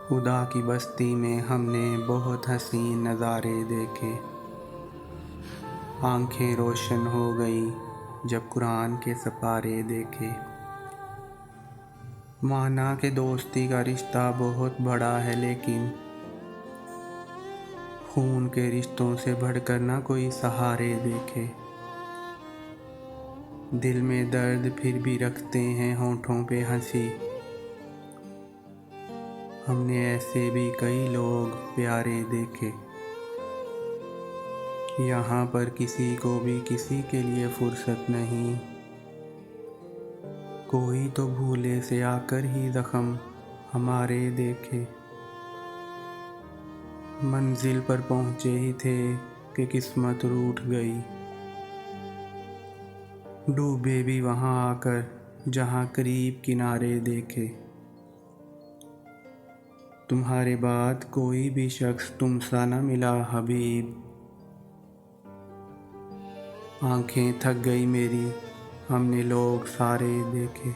खुदा की बस्ती में हमने बहुत हसीन नज़ारे देखे। आंखें रोशन हो गई जब कुरान के सपारे देखे। माना कि दोस्ती का रिश्ता बहुत बड़ा है, लेकिन खून के रिश्तों से बढ़कर ना कोई सहारे देखे। दिल में दर्द फिर भी रखते हैं होठों पे हंसी। हमने ऐसे भी कई लोग प्यारे देखे। यहाँ पर किसी को भी किसी के लिए फुर्सत नहीं। कोई तो भूले से आकर ही जख्म हमारे देखे। मंजिल पर पहुँचे ही थे कि किस्मत रूठ गई। डूबे भी वहाँ आकर जहाँ करीब किनारे देखे। तुम्हारे बाद कोई भी शख्स तुमसा न मिला हबीब। आंखें थक गई मेरी, हमने लोग सारे देखे।